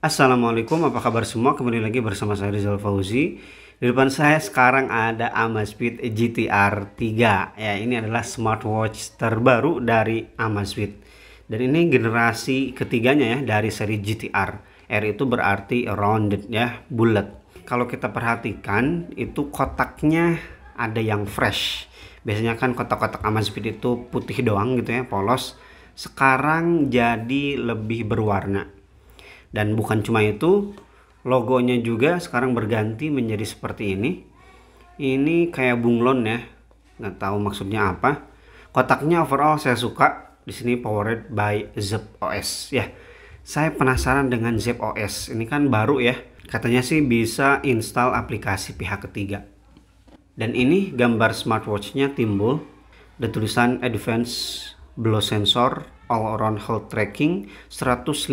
Assalamualaikum, apa kabar semua? Kembali lagi bersama saya Rizal Fauzi. Di depan saya sekarang ada Amazfit GTR 3. Ya, ini adalah smartwatch terbaru dari Amazfit. Dan ini generasi ketiganya ya dari seri GTR. R itu berarti rounded ya, bulat. Kalau kita perhatikan itu kotaknya ada yang fresh. Biasanya kan kotak-kotak Amazfit itu putih doang gitu ya, polos. Sekarang jadi lebih berwarna. Dan bukan cuma itu, logonya juga sekarang berganti menjadi seperti ini. Ini kayak bunglon ya, nggak tahu maksudnya apa. Kotaknya overall saya suka. Di sini powered by Zepp OS ya. Saya penasaran dengan Zepp OS. Ini kan baru ya. Katanya sih bisa install aplikasi pihak ketiga. Dan ini gambar smartwatchnya timbul. Ada tulisan Advanced Blow Sensor, All Around Health Tracking, 150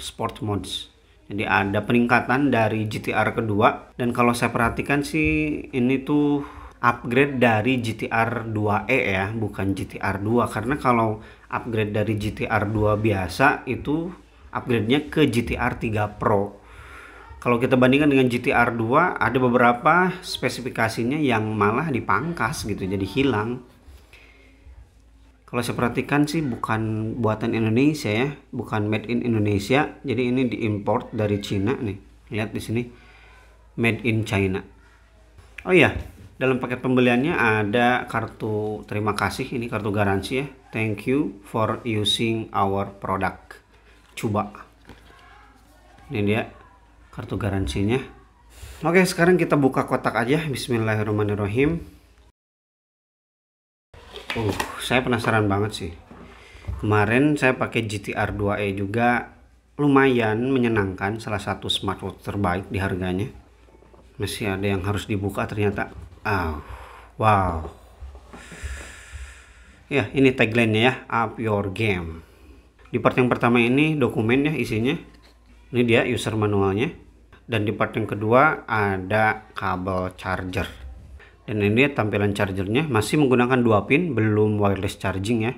Sport Modes. Jadi ada peningkatan dari GTR kedua. Dan kalau saya perhatikan sih ini tuh upgrade dari GTR 2E ya, bukan GTR 2. Karena kalau upgrade dari GTR 2 biasa itu upgrade-nya ke GTR 3 Pro. Kalau kita bandingkan dengan GTR 2, ada beberapa spesifikasinya yang malah dipangkas gitu, jadi hilang. Kalau saya perhatikan sih bukan buatan Indonesia ya, bukan made in Indonesia. Jadi ini diimport dari Cina nih. Lihat di sini, made in China. Oh iya, dalam paket pembeliannya ada kartu terima kasih, ini kartu garansi ya. Thank you for using our product. Coba. Ini dia kartu garansinya. Oke, sekarang kita buka kotak aja. Bismillahirrahmanirrahim. Saya penasaran banget sih. Kemarin saya pakai GTR 2E juga, lumayan menyenangkan, salah satu smartwatch terbaik di harganya. Masih ada yang harus dibuka ternyata. Wow. Ya, ini tagline-nya ya, up your game. Di part yang pertama ini dokumen ya isinya. Ini dia user manualnya. Dan di part yang kedua ada kabel charger. Dan ini tampilan chargernya, masih menggunakan 2 pin, belum wireless charging ya.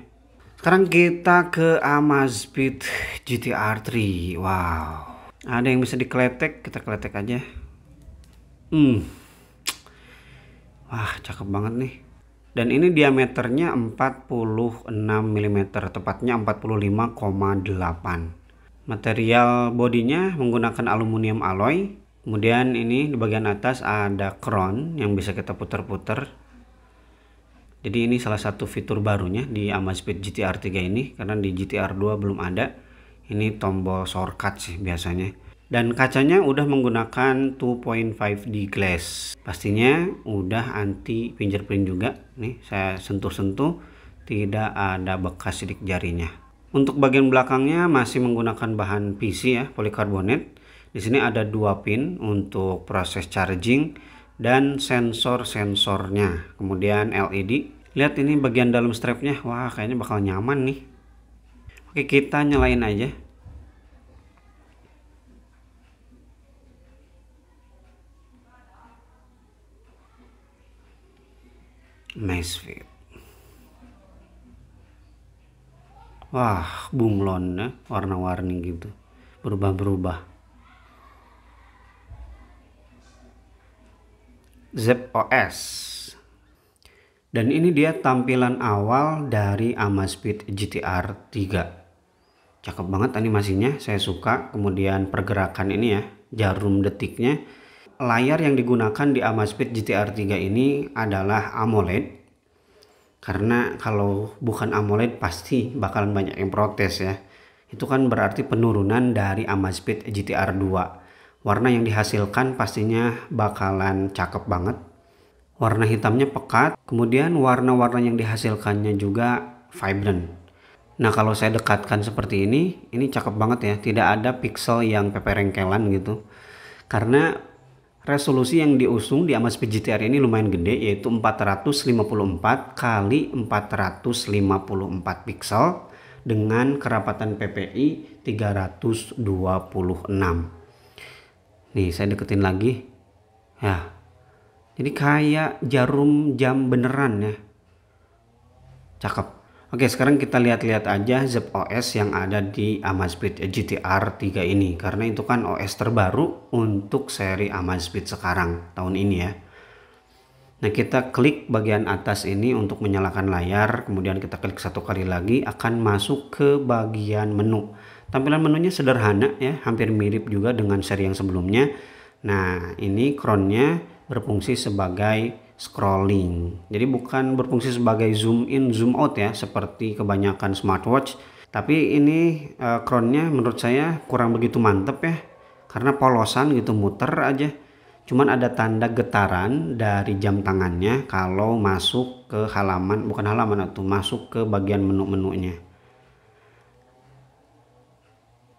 Sekarang kita ke Amazfit GTR 3. Wow, ada yang bisa dikletek, kita kletek aja. Wah, cakep banget nih. Dan ini diameternya 46 mm, tepatnya 45,8. Material bodinya menggunakan aluminium alloy. Kemudian ini di bagian atas ada crown yang bisa kita putar-putar. Jadi ini salah satu fitur barunya di Amazfit GTR 3 ini, karena di GTR 2 belum ada. Ini tombol shortcut sih biasanya. Dan kacanya udah menggunakan 2.5D glass. Pastinya udah anti fingerprint juga. Nih saya sentuh-sentuh, tidak ada bekas sidik jarinya. Untuk bagian belakangnya masih menggunakan bahan PC ya, polikarbonat. Di sini ada 2 pin untuk proses charging dan sensor-sensornya. Kemudian LED. Lihat ini bagian dalam strapnya. Wah, kayaknya bakal nyaman nih. Oke, kita nyalain aja. Amazfit. Wah, bunglon ya, warna-warni gitu. Berubah-berubah. Zepp OS. Dan ini dia tampilan awal dari Amazfit GTR 3. Cakep banget animasinya, saya suka. Kemudian pergerakan ini ya, jarum detiknya. Layar yang digunakan di Amazfit GTR 3 ini adalah AMOLED. Karena kalau bukan AMOLED pasti bakalan banyak yang protes ya. Itu kan berarti penurunan dari Amazfit GTR 2. Warna yang dihasilkan pastinya bakalan cakep banget. Warna hitamnya pekat, kemudian warna-warna yang dihasilkannya juga vibrant. Nah, kalau saya dekatkan seperti ini cakep banget ya. Tidak ada pixel yang peperengkelan gitu. Karena resolusi yang diusung di Amazfit GTR ini lumayan gede, yaitu 454 kali 454 pixel dengan kerapatan PPI 326. Nih saya deketin lagi ya, jadi kayak jarum jam beneran ya, cakep. Oke, sekarang kita lihat-lihat aja Zepp OS yang ada di Amazfit GTR 3 ini, karena itu kan OS terbaru untuk seri Amazfit sekarang tahun ini ya. Nah, kita klik bagian atas ini untuk menyalakan layar, kemudian kita klik satu kali lagi akan masuk ke bagian menu. Tampilan menunya sederhana ya, hampir mirip juga dengan seri yang sebelumnya. Nah, ini crownnya berfungsi sebagai scrolling. Jadi bukan berfungsi sebagai zoom in, zoom out ya, seperti kebanyakan smartwatch. Tapi ini crownnya menurut saya kurang begitu mantep ya, karena polosan gitu, muter aja. Cuman ada tanda getaran dari jam tangannya kalau masuk ke halaman, bukan halaman atau masuk ke bagian menu-menunya.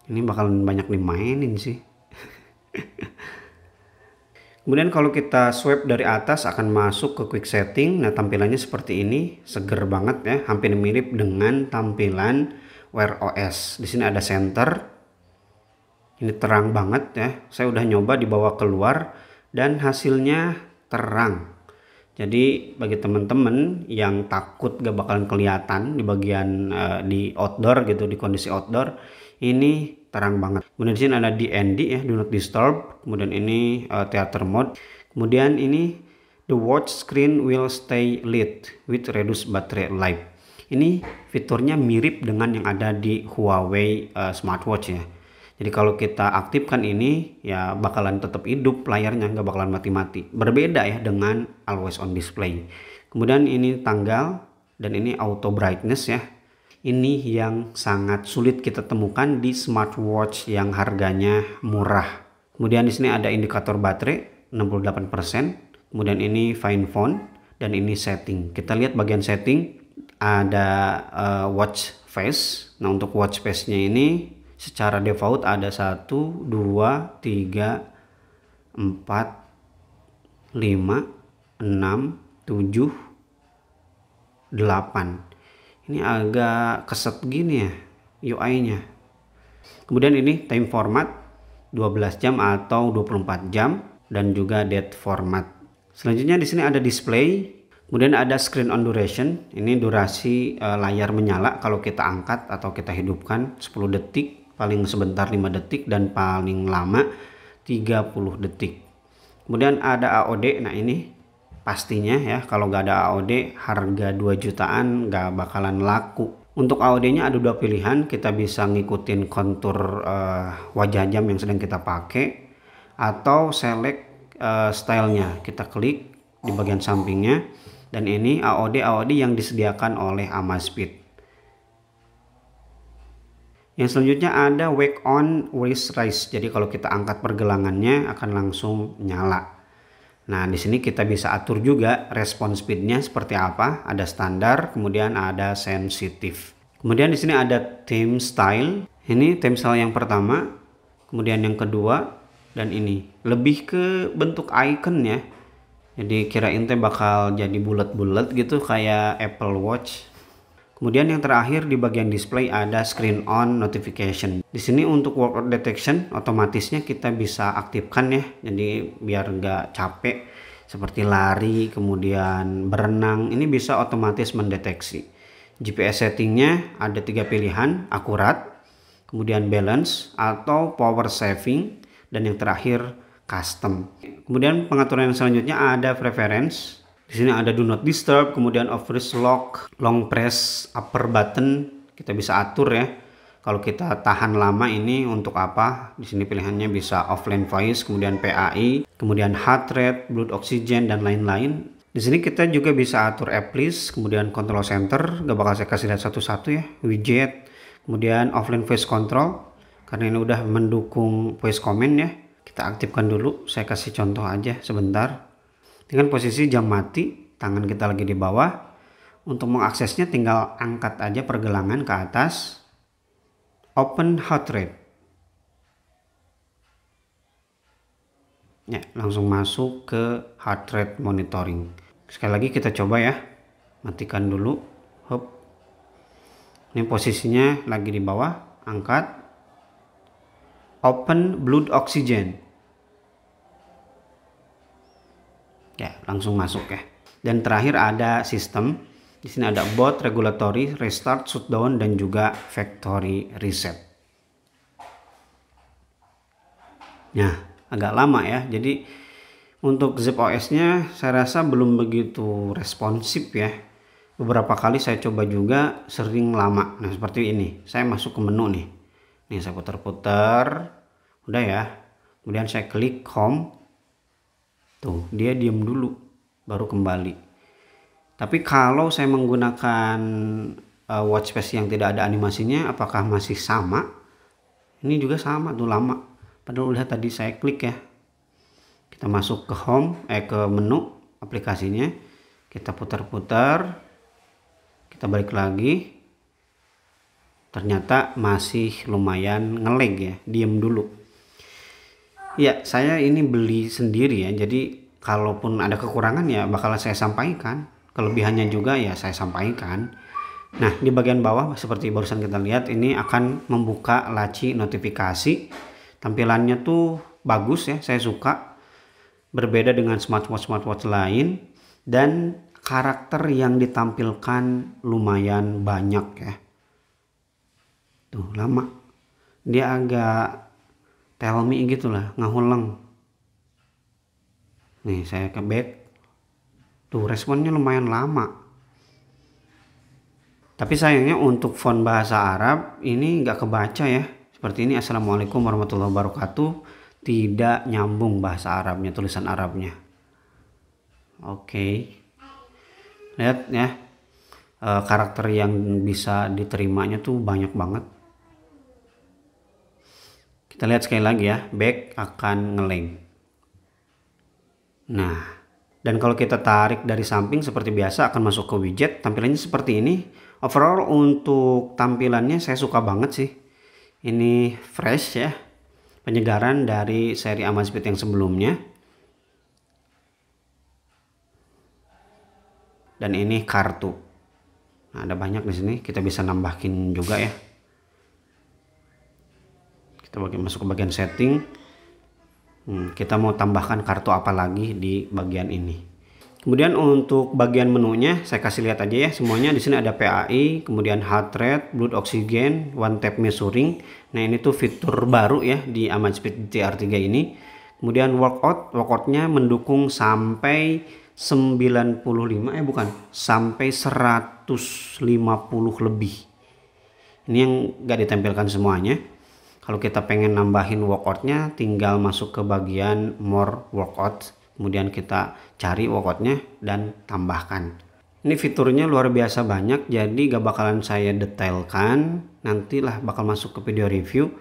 Ini bakalan banyak dimainin sih. Kemudian kalau kita swipe dari atas akan masuk ke quick setting. Nah, tampilannya seperti ini, seger banget ya, hampir mirip dengan tampilan Wear OS. Di sini ada center. Ini terang banget ya. Saya udah nyoba dibawa keluar dan hasilnya terang. Jadi bagi teman-teman yang takut gak bakalan kelihatan di bagian di outdoor gitu, di kondisi outdoor, ini terang banget. Kemudian di sini ada DND ya, do not disturb. Kemudian ini theater mode. Kemudian ini the watch screen will stay lit with reduced battery life. Ini fiturnya mirip dengan yang ada di Huawei smartwatch ya. Jadi kalau kita aktifkan ini ya bakalan tetap hidup layarnya, nggak bakalan mati-mati. Berbeda ya dengan always on display. Kemudian ini tanggal dan ini auto brightness ya. Ini yang sangat sulit kita temukan di smartwatch yang harganya murah. Kemudian di sini ada indikator baterai 68%. Kemudian ini find phone dan ini setting. Kita lihat bagian setting ada watch face. Nah, untuk watch face-nya ini secara default ada 1, 2, 3, 4, 5, 6, 7, 8. Ini agak keset gini ya UI-nya. Kemudian ini time format 12 jam atau 24 jam dan juga date format. Selanjutnya di sini ada display. Kemudian ada screen on duration. Ini durasi layar menyala kalau kita angkat atau kita hidupkan 10 detik. Paling sebentar 5 detik dan paling lama 30 detik. Kemudian ada AOD. Nah, ini pastinya ya, kalau nggak ada AOD harga 2 jutaan nggak bakalan laku. Untuk AOD-nya ada dua pilihan, kita bisa ngikutin kontur wajah jam yang sedang kita pakai atau select stylenya. Kita klik di bagian sampingnya dan ini AOD yang disediakan oleh Amazfit. Yang selanjutnya ada wake on wrist rise. Jadi kalau kita angkat pergelangannya akan langsung nyala. Nah, di sini kita bisa atur juga respon speednya seperti apa. Ada standar, kemudian ada sensitif. Kemudian di sini ada theme style. Ini theme style yang pertama, kemudian yang kedua, dan ini lebih ke bentuk icon ya. Jadi kirain teh bakal jadi bulat-bulat gitu kayak Apple Watch. Kemudian yang terakhir di bagian display ada screen on notification. Di sini untuk workout detection otomatisnya kita bisa aktifkan ya. Jadi biar nggak capek seperti lari, kemudian berenang, ini bisa otomatis mendeteksi. GPS settingnya ada 3 pilihan, akurat, kemudian balance atau power saving, dan yang terakhir custom. Kemudian pengaturan yang selanjutnya ada preference. Di sini ada do not disturb, kemudian off wrist lock, long press upper button, kita bisa atur ya. Kalau kita tahan lama ini untuk apa? Di sini pilihannya bisa offline voice, kemudian PAI, kemudian heart rate, blood oxygen dan lain-lain. Di sini kita juga bisa atur app list, kemudian control center, gak bakal saya kasih lihat satu-satu ya, widget, kemudian offline voice control, karena ini udah mendukung voice command ya. Kita aktifkan dulu, saya kasih contoh aja sebentar. Dengan posisi jam mati, tangan kita lagi di bawah. Untuk mengaksesnya tinggal angkat aja pergelangan ke atas. Open heart rate. Ya, langsung masuk ke heart rate monitoring. Sekali lagi kita coba ya. Matikan dulu. Hop. Ini posisinya lagi di bawah, angkat. Open blood oxygen. Ya, langsung masuk ya. Dan terakhir ada sistem. Di sini ada boot, regulatory, restart, shutdown, dan juga factory reset. Nah, agak lama ya. Jadi untuk Zepp OS-nya saya rasa belum begitu responsif ya. Beberapa kali saya coba juga sering lama. Nah, seperti ini. Saya masuk ke menu nih. Nih saya putar-putar. Udah ya. Kemudian saya klik home. Tuh, dia diam dulu baru kembali. Tapi kalau saya menggunakan watch face yang tidak ada animasinya, apakah masih sama? Ini juga sama tuh, lama. Padahal udah tadi saya klik ya. Kita masuk ke home, ke menu aplikasinya. Kita putar-putar. Kita balik lagi. Ternyata masih lumayan nge-lag ya, diam dulu. Ya, saya ini beli sendiri ya. Jadi kalaupun ada kekurangan ya bakal saya sampaikan. Kelebihannya juga ya saya sampaikan. Nah, di bagian bawah seperti barusan kita lihat, ini akan membuka laci notifikasi. Tampilannya tuh bagus ya, saya suka. Berbeda dengan smartwatch lain, dan karakter yang ditampilkan lumayan banyak ya. Tuh, lama. Dia agak tell me gitulah, ngahuleng. Nih, saya ke back. Tuh, responnya lumayan lama. Tapi sayangnya untuk font bahasa Arab ini nggak kebaca ya. Seperti ini, Assalamualaikum warahmatullahi wabarakatuh. Tidak nyambung bahasa Arabnya, tulisan Arabnya. Oke. Lihat ya. Karakter yang bisa diterimanya tuh banyak banget. Kita lihat sekali lagi ya. Back akan nge-lag. Nah. Dan kalau kita tarik dari samping seperti biasa akan masuk ke widget. Tampilannya seperti ini. Overall untuk tampilannya saya suka banget sih. Ini fresh ya. Penyegaran dari seri Amazfit yang sebelumnya. Dan ini kartu. Nah, ada banyak di sini. Kita bisa nambahin juga ya. Kita masuk ke bagian setting. Kita mau tambahkan kartu apa lagi di bagian ini. Kemudian untuk bagian menunya saya kasih lihat aja ya semuanya. Di sini ada PAI, kemudian heart rate, blood oxygen, one tap measuring. Nah, ini tuh fitur baru ya di Amazfit GTR 3 ini. Kemudian workoutnya mendukung sampai 95 sampai 150 lebih. Ini yang gak ditampilkan semuanya. Kalau kita pengen nambahin workoutnya, tinggal masuk ke bagian more workout, kemudian kita cari workoutnya dan tambahkan. Ini fiturnya luar biasa banyak, jadi gak bakalan saya detailkan. Nantilah bakal masuk ke video review.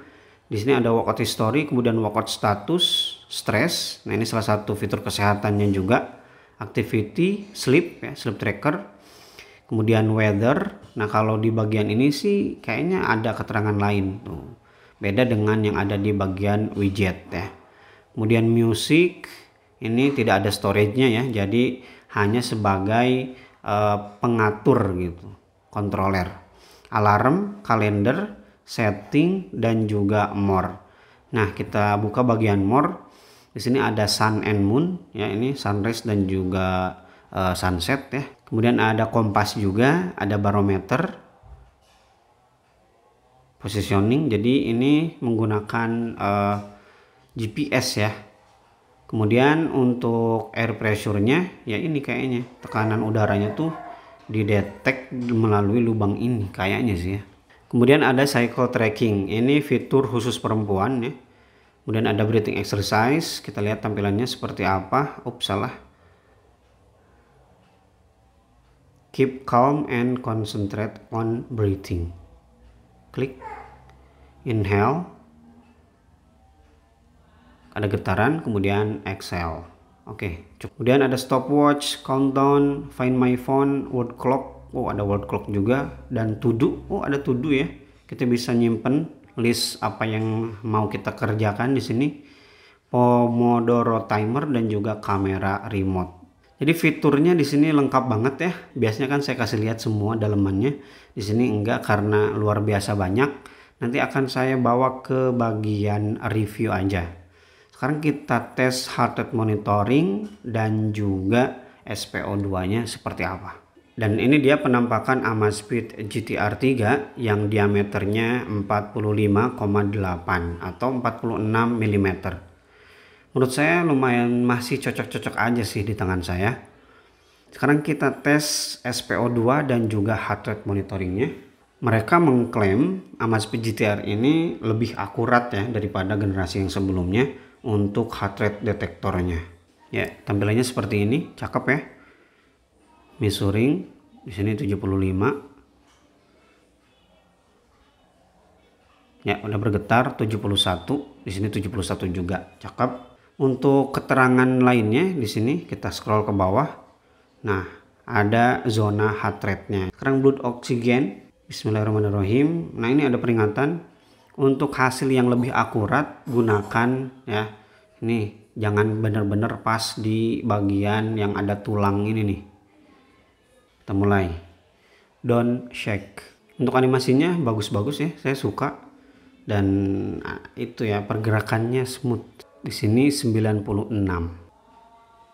Di sini ada workout history, kemudian workout status, stress. Nah, ini salah satu fitur kesehatannya juga. Activity, sleep ya, sleep tracker. Kemudian weather. Nah, kalau di bagian ini sih kayaknya ada keterangan lain tuh. Beda dengan yang ada di bagian widget ya. Kemudian music, ini tidak ada storage-nya ya. Jadi hanya sebagai pengatur gitu, controller. Alarm, kalender, setting, dan juga more. Nah, kita buka bagian more. Di sini ada sun and moon ya, ini sunrise dan juga sunset ya. Kemudian ada kompas juga, ada barometer, positioning, jadi ini menggunakan GPS ya. Kemudian untuk air pressure-nya ya, ini kayaknya tekanan udaranya tuh didetek melalui lubang ini kayaknya sih ya. Kemudian ada cycle tracking, ini fitur khusus perempuan ya. Kemudian ada breathing exercise, kita lihat tampilannya seperti apa. Salah. Keep calm and concentrate on breathing. Klik inhale, ada getaran, kemudian exhale. Oke, kemudian ada stopwatch, countdown, find my phone, word clock. Ada word clock juga, dan to do. Ada to do ya. Kita bisa nyimpen list apa yang mau kita kerjakan di sini. Pomodoro timer dan juga kamera remote. Jadi fiturnya di sini lengkap banget ya. Biasanya kan saya kasih lihat semua dalemannya. Di sini enggak karena luar biasa banyak. Nanti akan saya bawa ke bagian review aja. Sekarang kita tes heart rate monitoring dan juga SPO2-nya seperti apa. Dan ini dia penampakan Amazfit GTR 3 yang diameternya 45,8 atau 46 mm. Menurut saya lumayan masih cocok-cocok aja sih di tangan saya. Sekarang kita tes SPO2 dan juga heart rate monitoringnya. Mereka mengklaim Amazfit GTR ini lebih akurat ya daripada generasi yang sebelumnya untuk heart rate detektornya. Ya, tampilannya seperti ini, cakep ya. Measuring di sini 75. Ya, udah bergetar 71, di sini 71 juga, cakep. Untuk keterangan lainnya di sini kita scroll ke bawah. Nah, ada zona heart rate-nya. Sekarang blood oxygen. Bismillahirrahmanirrahim. Nah, ini ada peringatan untuk hasil yang lebih akurat gunakan ya. Ini jangan benar-benar pas di bagian yang ada tulang ini nih. Kita mulai. Don't shake. Untuk animasinya bagus-bagus ya, saya suka. Dan itu ya, pergerakannya smooth. Di sini 96.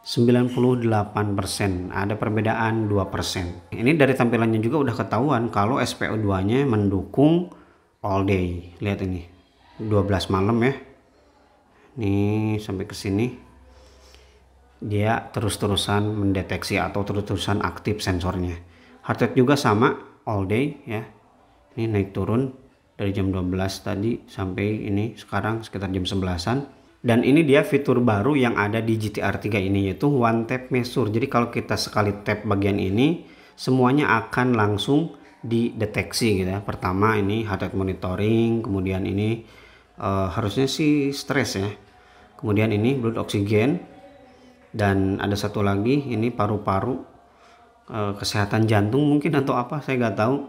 98%, ada perbedaan 2%. Ini dari tampilannya juga udah ketahuan kalau SPO2 nya mendukung all day. Lihat ini 12 malam ya, nih sampai ke sini dia terus-terusan mendeteksi atau terus-terusan aktif sensornya. Heart rate juga sama all day ya, ini naik turun dari jam 12 tadi sampai ini sekarang sekitar jam 11-an. Dan ini dia fitur baru yang ada di GTR 3 ini, yaitu one tap measure. Jadi kalau kita sekali tap bagian ini, semuanya akan langsung dideteksi gitu ya. Pertama ini heart rate monitoring, kemudian ini harusnya sih stres ya. Kemudian ini blood oxygen, dan ada satu lagi ini paru-paru, kesehatan jantung mungkin atau apa, saya nggak tahu.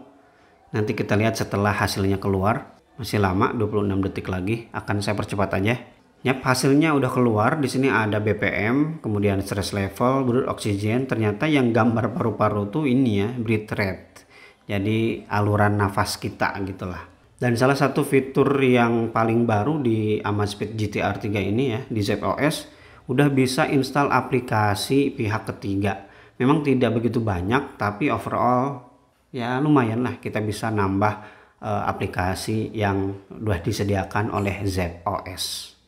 Nanti kita lihat setelah hasilnya keluar. Masih lama, 26 detik lagi, akan saya percepat aja. Yap, hasilnya udah keluar. Di sini ada BPM, kemudian stress level, blood oxygen. Ternyata yang gambar paru-paru tuh ini ya, breath rate. Jadi aluran nafas kita gitulah. Dan salah satu fitur yang paling baru di Amazfit GTR 3 ini ya, di Zepp OS, udah bisa install aplikasi pihak ketiga. Memang tidak begitu banyak, tapi overall ya lumayan lah, kita bisa nambah aplikasi yang udah disediakan oleh Zepp OS.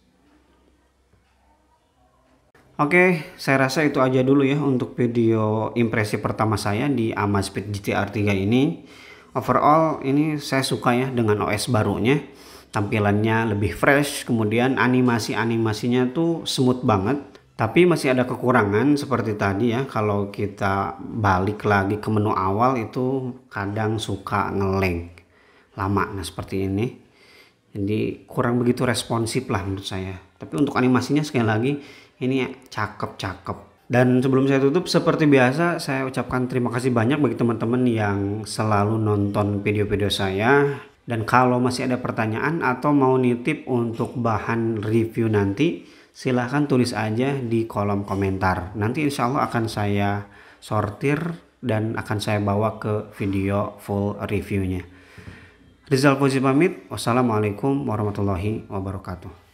Oke, saya rasa itu aja dulu ya untuk video impresi pertama saya di Amazfit GTR 3 ini. Overall ini saya suka ya dengan OS barunya. Tampilannya lebih fresh, kemudian animasi-animasinya tuh smooth banget. Tapi masih ada kekurangan seperti tadi ya, kalau kita balik lagi ke menu awal itu kadang suka nge-lag lama. Nah seperti ini. Jadi kurang begitu responsif lah menurut saya. Tapi untuk animasinya sekali lagi ini cakep-cakep. Dan sebelum saya tutup, seperti biasa saya ucapkan terima kasih banyak bagi teman-teman yang selalu nonton video-video saya. Dan kalau masih ada pertanyaan atau mau nitip untuk bahan review nanti, silahkan tulis aja di kolom komentar. Nanti insya Allah akan saya sortir dan akan saya bawa ke video full reviewnya. Rizal Fauzi pamit. Wassalamualaikum warahmatullahi wabarakatuh.